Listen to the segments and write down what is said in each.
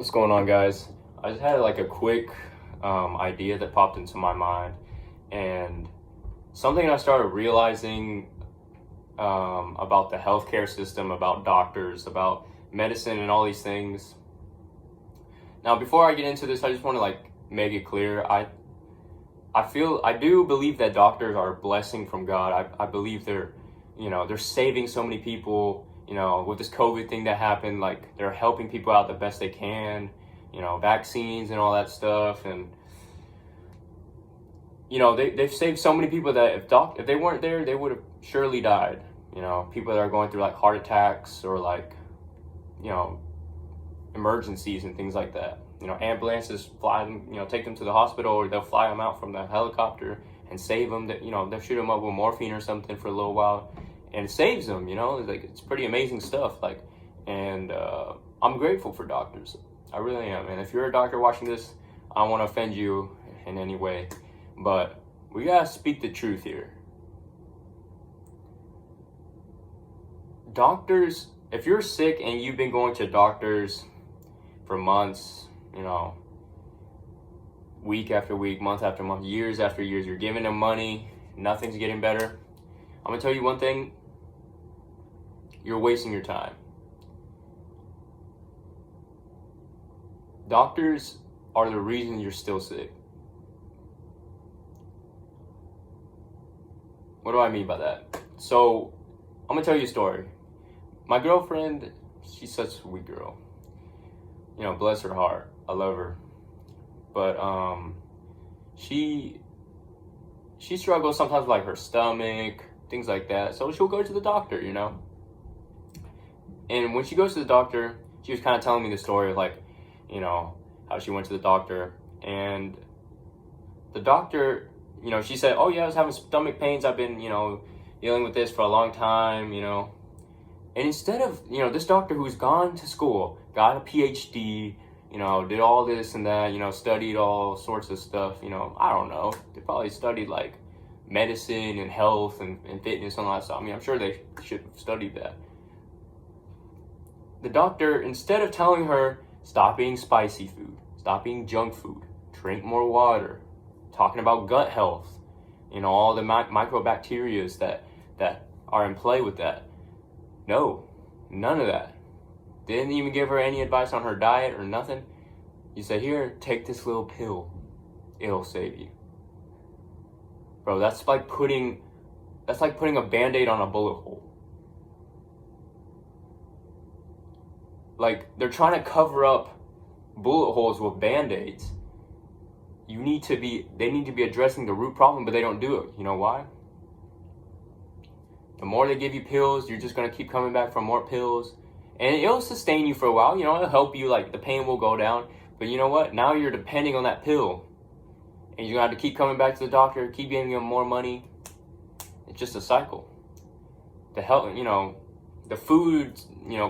What's going on, guys? I just had like a quick idea that popped into my mind, and something I started realizing about the healthcare system, about doctors, about medicine, and all these things. Now, before I get into this, I just want to make it clear. I do believe that doctors are a blessing from God. I believe they're saving so many people. With this COVID thing that happened, like they're helping people out the best they can. Vaccines and all that stuff, and they've saved so many people that if they weren't there, they would have surely died. People that are going through like heart attacks or you know emergencies and things like that. Ambulances fly them, take them to the hospital, or they'll fly them out from the helicopter and save them. They'll shoot them up with morphine or something for a little while, and it saves them. It's pretty amazing stuff. And I'm grateful for doctors. I really am. And if you're a doctor watching this, I don't want to offend you in any way, but we gotta speak the truth here. Doctors, if you're sick and you've been going to doctors for months, week after week, month after month, years after years, you're giving them money, nothing's getting better. I'm gonna tell you one thing: you're wasting your time. Doctors are the reason you're still sick. What do I mean by that? So, I'm gonna tell you a story. My girlfriend, she's such a sweet girl. Bless her heart. I love her. But she struggles sometimes with like her stomach, things like that. So she'll go to the doctor, And when she goes to the doctor, she was kind of telling me the story of how she went to the doctor, and the doctor, she said, "Oh yeah, I was having stomach pains. I've been, dealing with this for a long time, And instead of, this doctor who's gone to school, got a PhD, did all this and that, studied all sorts of stuff, I don't know. They probably studied like medicine and health and fitness and all that stuff. I'm sure they should have studied that. The doctor, instead of telling her, stop eating spicy food, stop eating junk food, drink more water, talking about gut health, all the microbacterias that are in play with that. No, none of that. Didn't even give her any advice on her diet or nothing. You said, here, take this little pill. It'll save you. Bro, that's like putting a Band-Aid on a bullet hole. Like, they're trying to cover up bullet holes with Band-Aids. They need to be addressing the root problem, but they don't do it. You know why? The more they give you pills, you're just going to keep coming back for more pills. And it'll sustain you for a while. It'll help you, the pain will go down. But you know what? Now you're depending on that pill. And you're going to have to keep coming back to the doctor, keep giving them more money. It's just a cycle. The health, the food,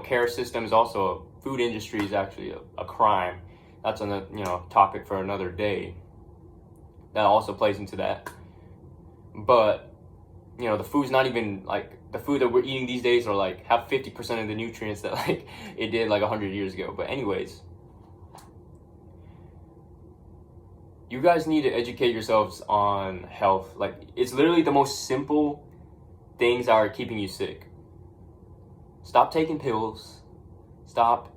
care system is also, food industry is actually a crime. That's on the, topic for another day. That also plays into that. But, the food's not even, the food that we're eating these days are, have 50% of the nutrients that, it did, 100 years ago. But anyways, you guys need to educate yourselves on health. It's literally the most simple things that are keeping you sick. Stop taking pills. Stop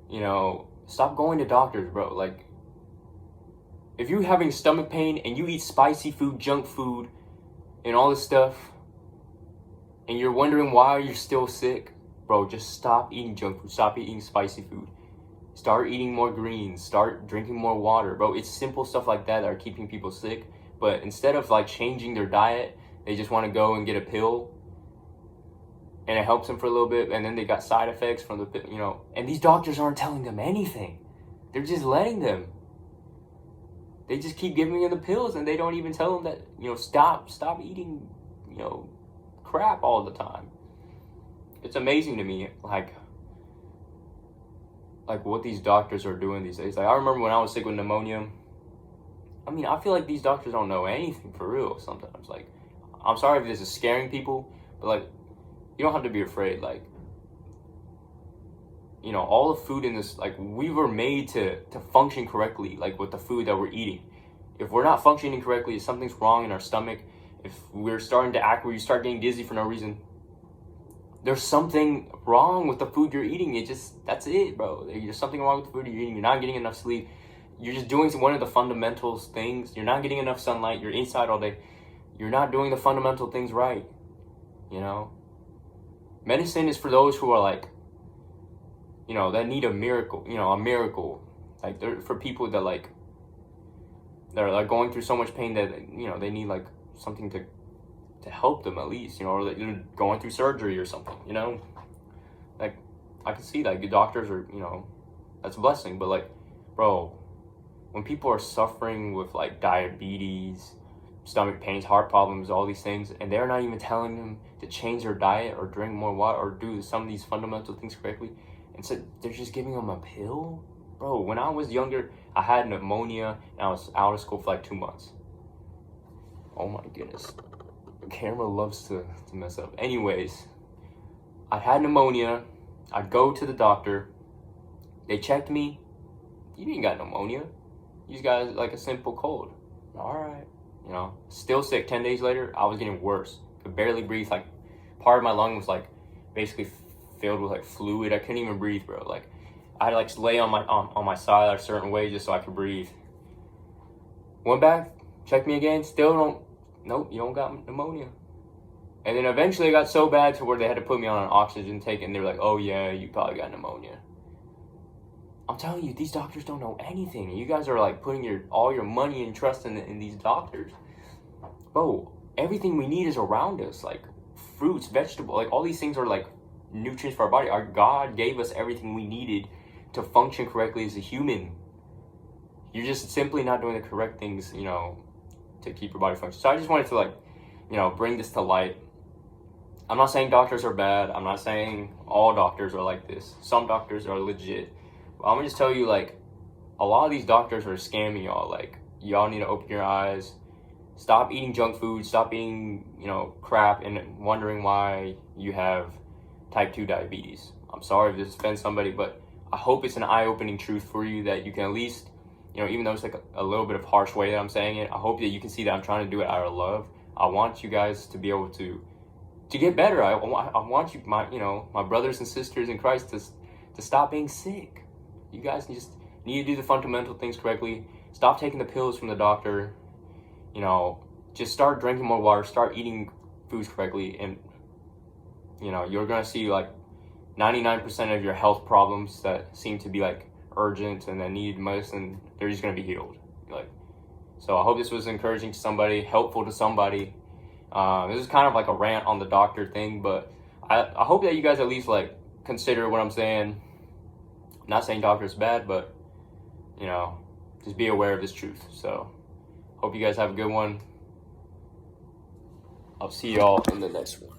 going to doctors, bro. If you're having stomach pain and you eat spicy food, junk food, and all this stuff, and you're wondering why you're still sick, bro, just stop eating junk food. Stop eating spicy food. Start eating more greens. Start drinking more water, bro. It's simple stuff like that are keeping people sick. But instead of changing their diet, they just want to go and get a pill, and it helps them for a little bit, and then they got side effects from the, and these doctors aren't telling them anything. They're just letting them. They just keep giving them the pills, and they don't even tell them that, stop eating, crap all the time. It's amazing to me, what these doctors are doing these days. I remember when I was sick with pneumonia. I feel like these doctors don't know anything for real sometimes. I'm sorry if this is scaring people, but you don't have to be afraid. you know, all the food in this, like, we were made to function correctly, like with the food that we're eating. If we're not functioning correctly, if something's wrong in our stomach, if we're starting to act where you start getting dizzy for no reason, there's something wrong with the food you're eating. That's it, bro. There's something wrong with the food you're eating. You're not getting enough sleep. You're just doing one of the fundamental things. You're not getting enough sunlight. You're inside all day. You're not doing the fundamental things right, you know? Medicine is for those who are like, you know, that need a miracle, you know, a miracle. Like, they're for people that like, they're like going through so much pain that, you know, they need like something to help them at least, you know, or they're going through surgery or something, you know? Like, I can see that good doctors are, you know, that's a blessing, but like, bro, when people are suffering with like diabetes, stomach pains, heart problems, all these things, and they're not even telling them to change their diet or drink more water or do some of these fundamental things correctly, and so they're just giving them a pill? Bro, when I was younger, I had pneumonia and I was out of school for like 2 months. Oh my goodness. The camera loves to mess up. Anyways, I had pneumonia. I'd go to the doctor. They checked me. You ain't got pneumonia. You just got like a simple cold. All right. You know, still sick. 10 days later, I was getting worse. Could barely breathe. Like, part of my lung was like basically filled with like fluid. I couldn't even breathe, bro. Like, I had to like lay on my side a certain way just so I could breathe. Went back, checked me again. Still don't. Nope, you don't got pneumonia. And then eventually it got so bad to where they had to put me on an oxygen tank, and they were like, oh yeah, you probably got pneumonia. I'm telling you, these doctors don't know anything. You guys are like putting all your money and trust in these doctors. Bro, everything we need is around us. Like fruits, vegetables, like all these things are like nutrients for our body. Our God gave us everything we needed to function correctly as a human. You're just simply not doing the correct things, you know, to keep your body functioning. So I just wanted to like, you know, bring this to light. I'm not saying doctors are bad. I'm not saying all doctors are like this. Some doctors are legit. But I'm gonna just tell you, like, a lot of these doctors are scamming y'all. Like, y'all need to open your eyes. Stop eating junk food. Stop eating, you know, crap and wondering why you have type 2 diabetes. I'm sorry if this offends somebody, but I hope it's an eye-opening truth for you that you can at least, you know, even though it's like a little bit of harsh way that I'm saying it, I hope that you can see that I'm trying to do it out of love. I want you guys to be able to get better. I want you, my brothers and sisters in Christ, to stop being sick. You guys just need to do the fundamental things correctly. Stop taking the pills from the doctor. You know, just start drinking more water. Start eating foods correctly, and you know, you're gonna see like 99% of your health problems that seem to be like urgent and that need medicine, they're just gonna be healed. Like, so I hope this was encouraging to somebody, helpful to somebody. This is kind of like a rant on the doctor thing, but I hope that you guys at least like consider what I'm saying. I'm not saying doctor is bad, but you know, just be aware of this truth. So hope you guys have a good one. I'll see y'all in the next one.